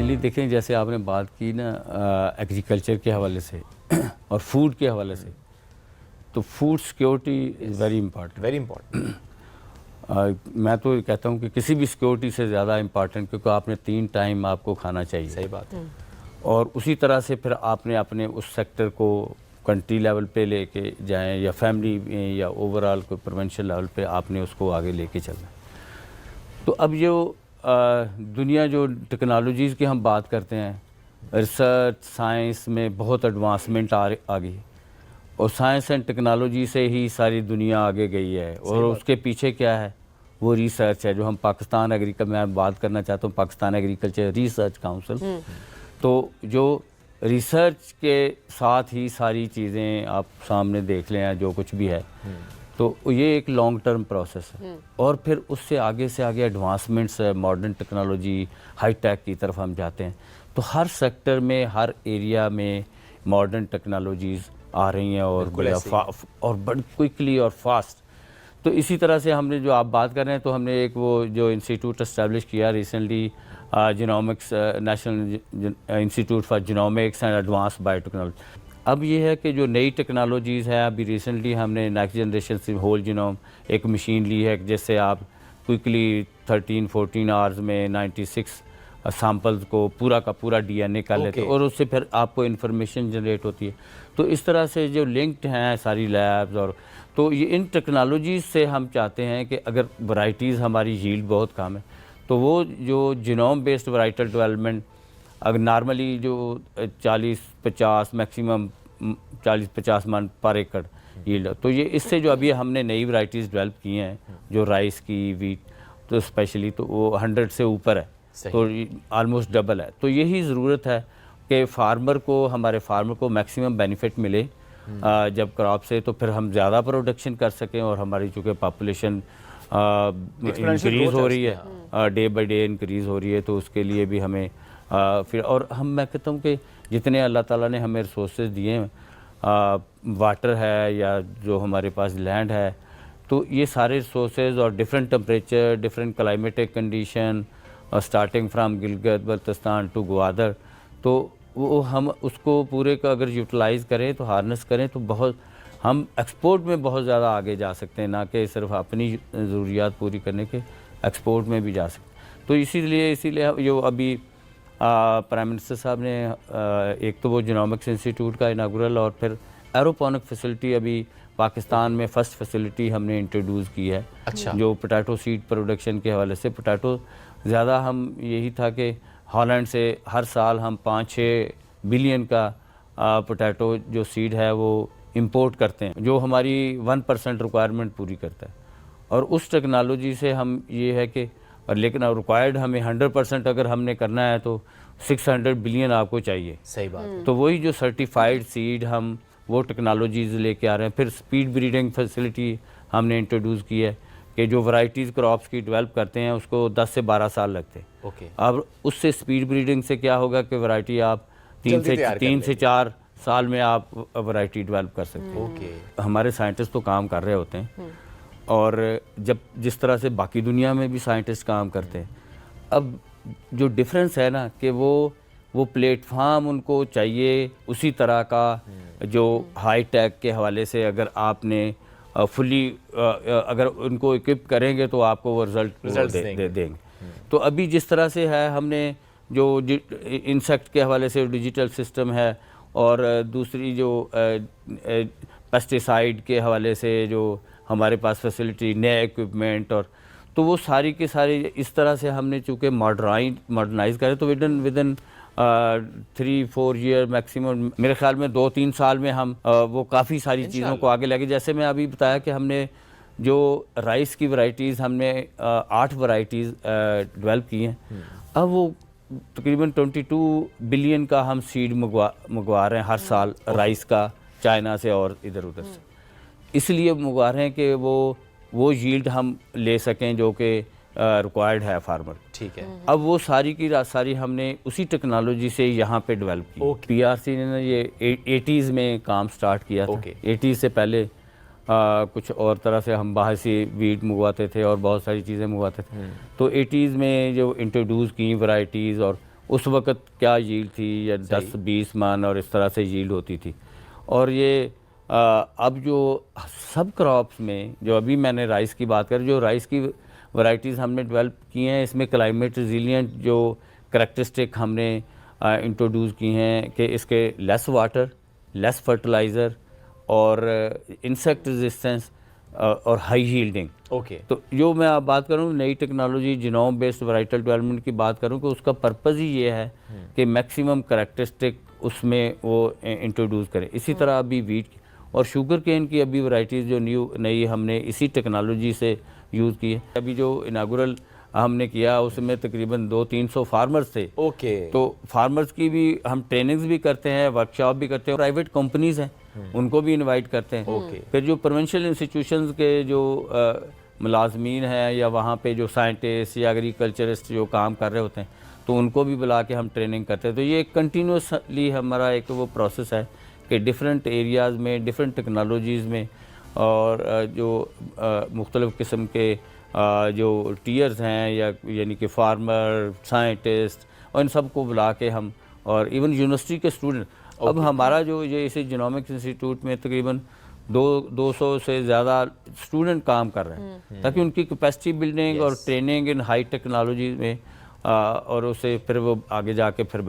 Basically देखें, जैसे आपने बात की ना एग्रीकल्चर के हवाले से और फूड के हवाले से, तो food security is very important. Very important. मैं तो कहता हूँ कि किसी भी सिक्योरिटी से ज़्यादा इंपॉर्टेंट, क्योंकि आपने 3 टाइम आपको खाना चाहिए। सही बात है। और उसी तरह से फिर आपने अपने उस सेक्टर को कंट्री लेवल पे लेके जाएं या फैमिली में या ओवरऑल कोई प्रिवेंशन लेवल पे आपने उसको आगे लेके चलना है। तो अब जो दुनिया जो टेक्नोलॉजीज़ की हम बात करते हैं, रिसर्च साइंस में बहुत एडवांसमेंट आ गई, और साइंस एंड टेक्नोलॉजी से ही सारी दुनिया आगे गई है। और उसके पीछे क्या है, वो रिसर्च है। जो हम पाकिस्तान एग्रीकल्चर, मैं बात करना चाहता हूँ पाकिस्तान एग्रीकल्चर रिसर्च काउंसिल, तो जो रिसर्च के साथ ही सारी चीज़ें आप सामने देख लें, जो कुछ भी है, तो ये एक लॉन्ग टर्म प्रोसेस है। और फिर उससे आगे से आगे एडवांसमेंट्स है, मॉडर्न टेक्नोलॉजी, हाई टेक की तरफ हम जाते हैं। तो हर सेक्टर में, हर एरिया में मॉडर्न टेक्नोलॉजीज़ आ रही हैं और बड़ी क्विकली और फास्ट। तो इसी तरह से हमने जो आप बात कर रहे हैं, तो हमने एक वो जो इंस्टीट्यूट इस्टेब्लिश किया recently, genomics, national institute for genomics and advance biotechnology. अब ये है कि जो नई टेक्नोलॉजीज़ है, अभी रिसेंटली हमने नेक्स्ट जनरेशन से होल जीनोम एक मशीन ली है, जिससे आप क्विकली 13-14 आवर्स में 96 सैम्पल्स को पूरा का पूरा डीएनए कर लेते हैं, और उससे फिर आपको इन्फॉर्मेशन जनरेट होती है। तो इस तरह से जो लिंक्ड हैं सारी लैब्स, और तो ये इन टेक्नोलॉजीज़ से हम चाहते हैं कि अगर वैरायटीज़ हमारी यील्ड बहुत कम है, तो वो जो जीनोम बेस्ड वैराइटल डेवलपमेंट, अगर नॉर्मली जो 40-50 मैक्सिमम 40-50 मन पर एकड़ यील्ड, तो ये इससे जो अभी हमने नई वैरायटीज़ डेवलप की हैं, जो राइस की, वीट, तो स्पेशली तो वो 100 से ऊपर है, तो ऑलमोस्ट डबल है। तो यही ज़रूरत है कि फार्मर को, हमारे फार्मर को मैक्सिमम बेनिफिट मिले जब क्रॉप से, तो फिर हम ज़्यादा प्रोडक्शन कर सकें। और हमारी चूँकि पॉपुलेशन इंक्रीज़ हो रही है, डे बाई डे इंक्रीज़ हो रही है, तो उसके लिए भी हमें फिर, और मैं कहता हूँ कि जितने अल्लाह ताला ने हमें रिसोर्सेज दिए हैं, वाटर है या जो हमारे पास लैंड है, तो ये सारे रिसोर्सेज और different temperature, different climatic condition, starting from Gilgit Baltistan to Gwadar, तो वो हम उसको पूरे का अगर यूटिलाइज़ करें, तो हार्नेस करें, तो बहुत हम एक्सपोर्ट में बहुत ज़्यादा आगे जा सकते हैं, ना कि सिर्फ अपनी ज़रूरियात पूरी करने के, एक्सपोर्ट में भी जा सकते हैं। तो इसीलिए जो अभी प्राइम मिनिस्टर साहब ने एक तो वो जीनोमिक्स इंस्टीट्यूट का इनागुरल, और फिर एरोपोनिक फैसिलिटी अभी पाकिस्तान में फर्स्ट फैसिलिटी हमने इंट्रोड्यूस की है। अच्छा। जो पोटैटो सीड प्रोडक्शन के हवाले से, पोटैटो ज़्यादा हम यही था कि हॉलैंड से हर साल हम 5-6 बिलियन का पोटैटो जो सीड है वो इंपोर्ट करते हैं, जो हमारी 1% रिक्वायरमेंट पूरी करता है। और उस टेक्नोलॉजी से हम ये है कि, और लेकिन रिक्वायर्ड हमें 100% अगर हमने करना है तो 600 बिलियन आपको चाहिए। सही बात है। तो वही जो सर्टिफाइड सीड, हम वो टेक्नोलॉजीज़ लेके आ रहे हैं। फिर स्पीड ब्रीडिंग फैसिलिटी हमने इंट्रोड्यूस की है कि जो वैरायटीज़ क्रॉप्स की डेवलप करते हैं उसको 10 से 12 साल लगते हैं। अब उससे स्पीड ब्रीडिंग से क्या होगा कि वैरायटी आप 3 से 4 साल में आप वैरायटी डेवलप कर सकते हैं। हमारे साइंटिस्ट तो काम कर रहे होते हैं, और जब जिस तरह से बाकी दुनिया में भी साइंटिस्ट काम करते हैं, अब जो डिफरेंस है ना कि वो प्लेटफार्म उनको चाहिए उसी तरह का, जो हाई टेक के हवाले से अगर आपने फुली अगर उनको इक्विप करेंगे तो आपको वो रिजल्ट दे देंगे। तो अभी जिस तरह से है, हमने जो इंसेक्ट के हवाले से डिजिटल सिस्टम है, और दूसरी जो पेस्टिसाइड के हवाले से जो हमारे पास फैसिलिटी, नए इक्विपमेंट, और तो वो सारी के सारी इस तरह से हमने चूँकि मॉडर्नाइज करें, तो विदिन 3-4 ईयर मैक्सिमम, मेरे ख्याल में 2-3 साल में हम वो काफ़ी सारी चीज़ों को आगे लगे। जैसे मैं अभी बताया कि हमने जो राइस की वैरायटीज़, हमने 8 वैरायटीज़ डेवलप की हैं। अब वो तकरीबन 22 बिलियन का हम सीड मंगवा रहे हैं हर साल, राइस का, चाइना से और इधर उधर से। इसलिए मंगवा रहे हैं कि वो यील्ड हम ले सकें जो कि रिक्वायर्ड है फार्मर। ठीक है। अब वो सारी की सारी हमने उसी टेक्नोलॉजी से यहाँ पे डेवलप की। पीआरसी ने ये 80s में काम स्टार्ट किया था। 80s से पहले कुछ और तरह से हम बाहर से वीट मंगवाते थे और बहुत सारी चीज़ें मंगवाते थे। तो 80s में जो इंट्रोड्यूस की वैरायटीज़, और उस वक़्त क्या यील्ड थी या 10-20 मन और इस तरह से यील्ड होती थी। और ये अब जो सब क्रॉप्स में जो अभी मैंने राइस की बात करी, जो राइस की वैरायटीज़ हमने डेवलप की हैं, इसमें क्लाइमेट रिजिलियंट जो करैक्टरिस्टिक हमने इंट्रोड्यूस की हैं कि इसके लेस वाटर, लेस फर्टिलाइज़र और इंसेक्ट रेजिस्टेंस और हाई यील्डिंग। ओके। तो जो मैं आप बात करूँ नई टेक्नोलॉजी जीनोम बेस्ड वैराइटल डेवलपमेंट की बात करूँ, कि उसका पर्पज़ ही ये है कि मैक्सिमम करैक्टरिस्टिक उसमें वो इंट्रोड्यूस करें। इसी तरह अभी वीट और शुगर केन की अभी वैरायटीज़ जो नई हमने इसी टेक्नोलॉजी से यूज़ की है। अभी जो इनागुरल हमने किया उसमें तकरीबन 200-300 फार्मर्स थे। ओके। तो फार्मर्स की भी हम ट्रेनिंग्स भी करते हैं, वर्कशॉप भी करते हैं, प्राइवेट कंपनीज़ हैं उनको भी इनवाइट करते हैं। ओके। फिर जो प्रोविंशियल इंस्टीट्यूशंस के जो मुलाजमीन हैं या वहाँ पे जो साइंटिस्ट या एग्रीकल्चरिस्ट जो काम कर रहे होते हैं, तो उनको भी बुला के हम ट्रेनिंग करते हैं। तो ये कंटिन्यूसली हमारा एक वो प्रोसेस है कि डिफरेंट एरियाज़ में डिफरेंट टेक्नोलॉजीज़ में और जो मुख्तलिफ़ किस्म के जो टीयर्स हैं या यानी कि फार्मर, साइंटिस्ट और इन सब को बुला के हम, और इवन यूनिवर्सिटी के स्टूडेंट, अब हमारा जो ये इसी जीनोमिक्स इंस्टीट्यूट में तकरीबन 200 से ज़्यादा स्टूडेंट काम कर रहे हैं, ताकि उनकी कैपेसिटी बिल्डिंग और ट्रेनिंग इन हाई टेक्नोलॉजी में और उससे फिर वो आगे जाके फिर